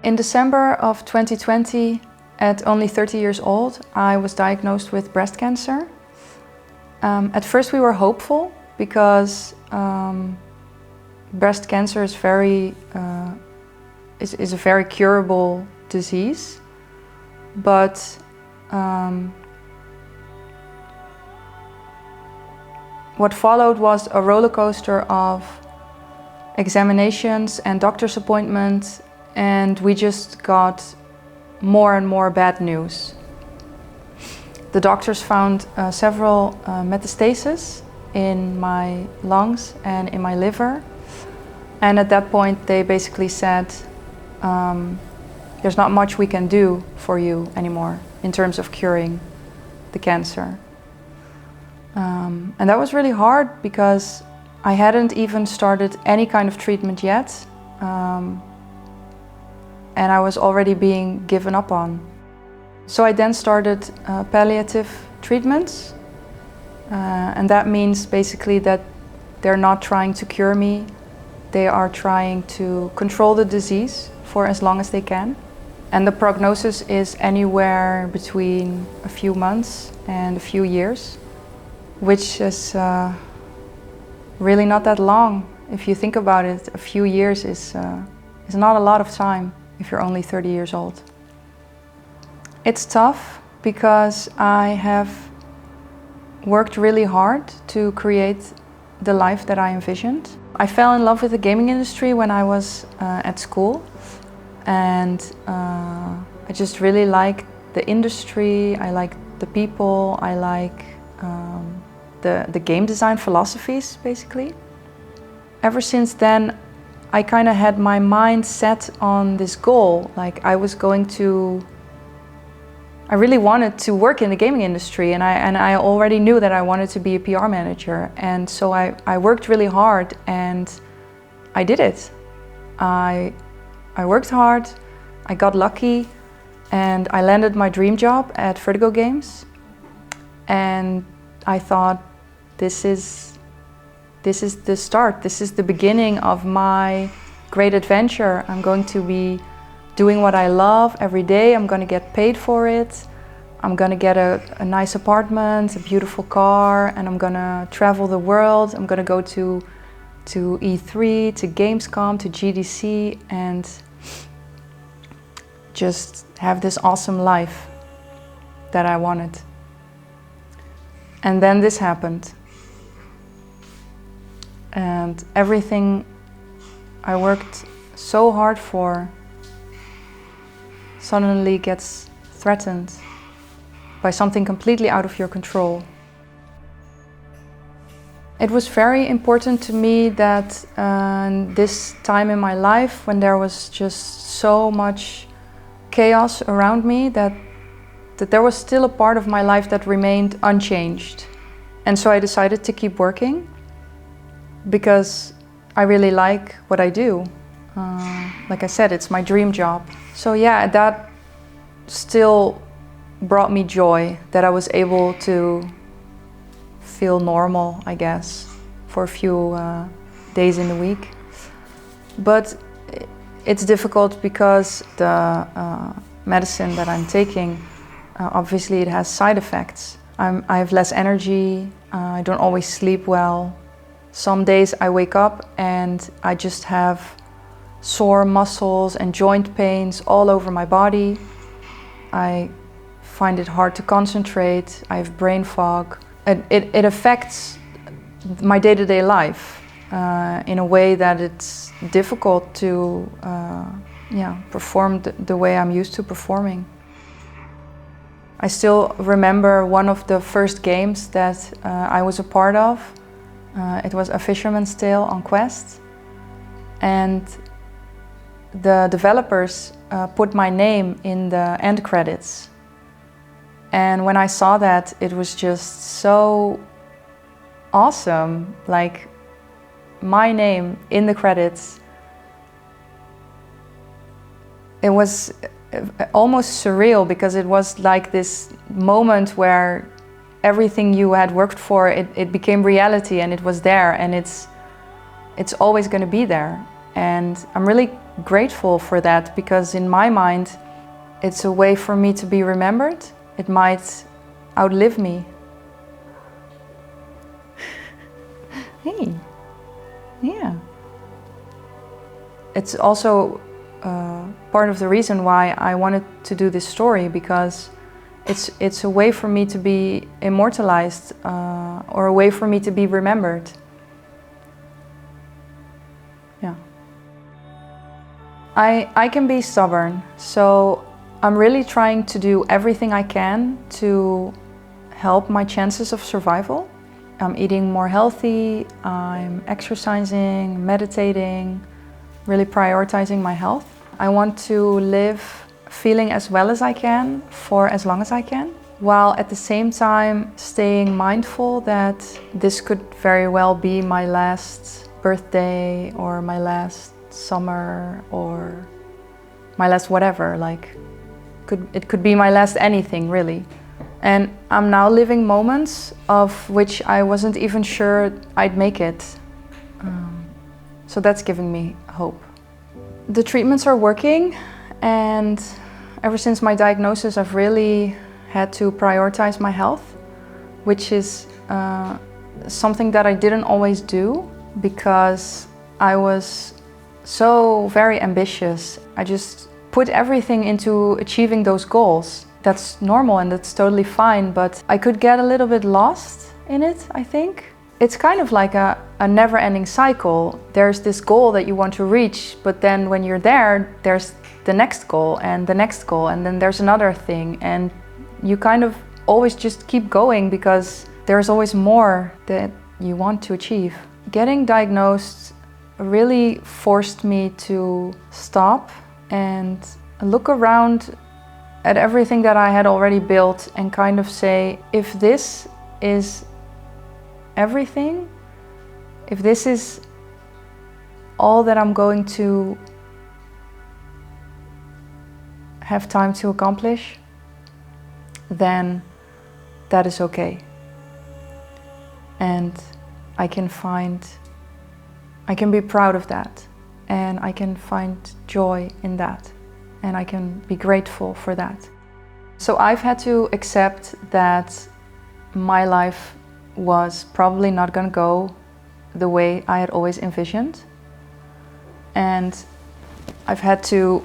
In December of 2020, at only 30 years old, I was diagnosed with breast cancer. At first we were hopeful because breast cancer is a very curable disease, but what followed was a roller coaster of examinations and doctor's appointments, and we just got more and more bad news. The doctors found several metastases in my lungs and in my liver, and at that point they basically said, there's not much we can do for you anymore in terms of curing the cancer. And that was really hard because I hadn't even started any kind of treatment yet, and I was already being given up on. So I then started palliative treatments, and that means basically that they're not trying to cure me, they are trying to control the disease for as long as they can. And the prognosis is anywhere between a few months and a few years, which is really not that long. If you think about it, a few years is not a lot of time if you're only 30 years old. It's tough because I have worked really hard to create the life that I envisioned. I fell in love with the gaming industry when I was at school, and I just really like the industry, I like the people, I like the game design philosophies, basically. Ever since then, I kind of had my mind set on this goal. Like I really wanted to work in the gaming industry, and I already knew that I wanted to be a PR manager. And so I worked really hard and I did it. I worked hard, I got lucky, and I landed my dream job at Vertigo Games. And I thought, this is the start, this is the beginning of my great adventure. I'm going to be doing what I love every day. I'm going to get paid for it. I'm going to get a nice apartment, a beautiful car, and I'm going to travel the world. I'm going to go to E3, to Gamescom, to GDC, and just have this awesome life that I wanted. And then this happened. And everything I worked so hard for suddenly gets threatened by something completely out of your control. It was very important to me that this time in my life, when there was just so much chaos around me, that there was still a part of my life that remained unchanged. And so I decided to keep working because I really like what I do. Like I said, it's my dream job. So yeah, that still brought me joy, that I was able to feel normal, I guess, for a few days in the week. But it's difficult because the medicine that I'm taking, obviously it has side effects. I have less energy, I don't always sleep well. Some days I wake up and I just have sore muscles and joint pains all over my body. I find it hard to concentrate, I have brain fog. It affects my day-to-day life in a way that it's difficult to perform the way I'm used to performing. I still remember one of the first games that I was a part of. It was A Fisherman's Tale on Quest, and the developers put my name in the end credits. And when I saw that, it was just so awesome, like my name in the credits. It was almost surreal because it was like this moment where everything you had worked for, it became reality, and it was there, and it's always going to be there. And I'm really grateful for that, because in my mind, it's a way for me to be remembered. It might outlive me. Hey, yeah. It's also part of the reason why I wanted to do this story, because it's a way for me to be immortalized, or a way for me to be remembered. Yeah. I can be stubborn, so I'm really trying to do everything I can to help my chances of survival. I'm eating more healthy, I'm exercising, meditating, really prioritizing my health. I want to live feeling as well as I can for as long as I can, while at the same time staying mindful that this could very well be my last birthday or my last summer or my last whatever. Like, it could be my last anything, really. And I'm now living moments of which I wasn't even sure I'd make it. So that's giving me hope. The treatments are working, and ever since my diagnosis I've really had to prioritize my health, which is something that I didn't always do because I was so very ambitious. I just put everything into achieving those goals. That's normal and that's totally fine, but I could get a little bit lost in it, I think. It's kind of like a never-ending cycle. There's this goal that you want to reach, but then when you're there, there's the next goal, and then there's another thing, and you kind of always just keep going because there's always more that you want to achieve. Getting diagnosed really forced me to stop and look around at everything that I had already built and kind of say, if this is everything, if this is all that I'm going to have time to accomplish, then that is okay. And I can be proud of that, and I can find joy in that, and I can be grateful for that. So I've had to accept that my life was probably not going to go the way I had always envisioned, and I've had to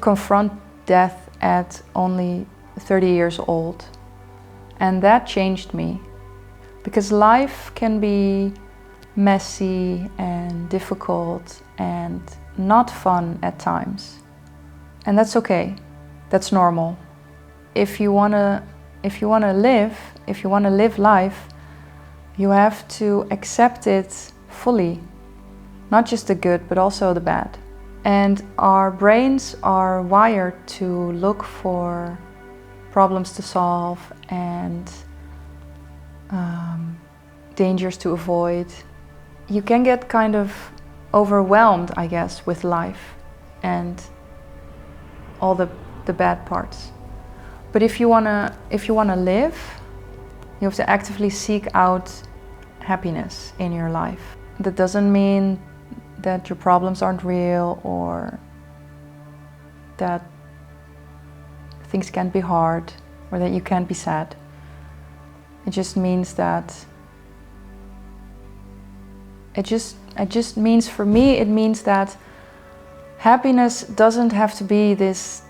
confront death at only 30 years old, and that changed me, because life can be messy and difficult and not fun at times, and that's okay. That's normal. If you want to live life, you have to accept it fully, not just the good but also the bad. And our brains are wired to look for problems to solve and dangers to avoid. You can get kind of overwhelmed, I guess, with life and all the bad parts. But if you wanna live, you have to actively seek out happiness in your life. That doesn't mean that your problems aren't real or that things can't be hard or that you can't be sad. It just means that for me, it means that happiness doesn't have to be this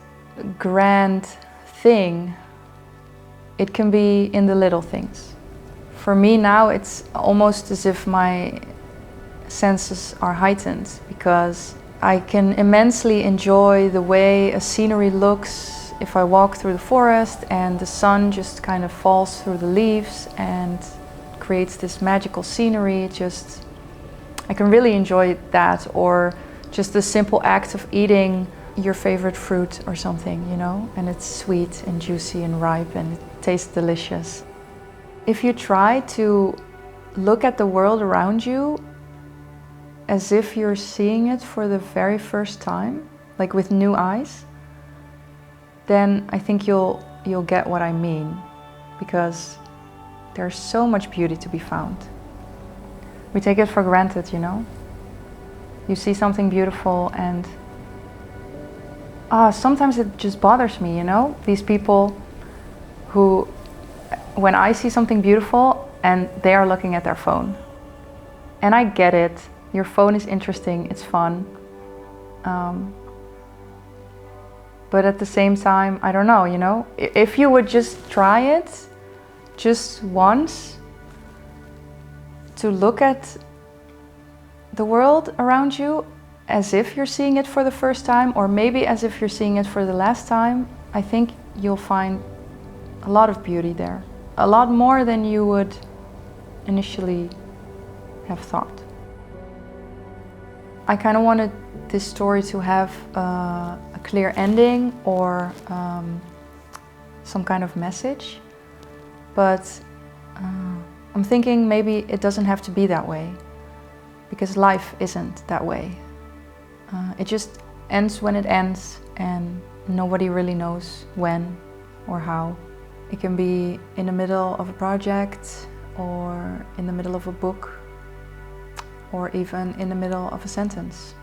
grand thing. It can be in the little things. For me now, it's almost as if my senses are heightened, because I can immensely enjoy the way a scenery looks if I walk through the forest and the sun just kind of falls through the leaves and creates this magical scenery. I can really enjoy that, or just the simple act of eating your favorite fruit or something, you know, and it's sweet and juicy and ripe and it tastes delicious. If you try to look at the world around you as if you're seeing it for the very first time, like with new eyes, then I think you'll get what I mean, because there's so much beauty to be found. We take it for granted, you know? You see something beautiful and sometimes it just bothers me, you know? These people who, when I see something beautiful and they are looking at their phone. And I get it, your phone is interesting, it's fun. But at the same time, I don't know, you know? If you would just try it, just once, to look at the world around you as if you're seeing it for the first time, or maybe as if you're seeing it for the last time, I think you'll find a lot of beauty there. A lot more than you would initially have thought. I kind of wanted this story to have a clear ending or some kind of message, but I'm thinking maybe it doesn't have to be that way, because life isn't that way. It just ends when it ends, and nobody really knows when or how. It can be in the middle of a project, or in the middle of a book, or even in the middle of a sentence.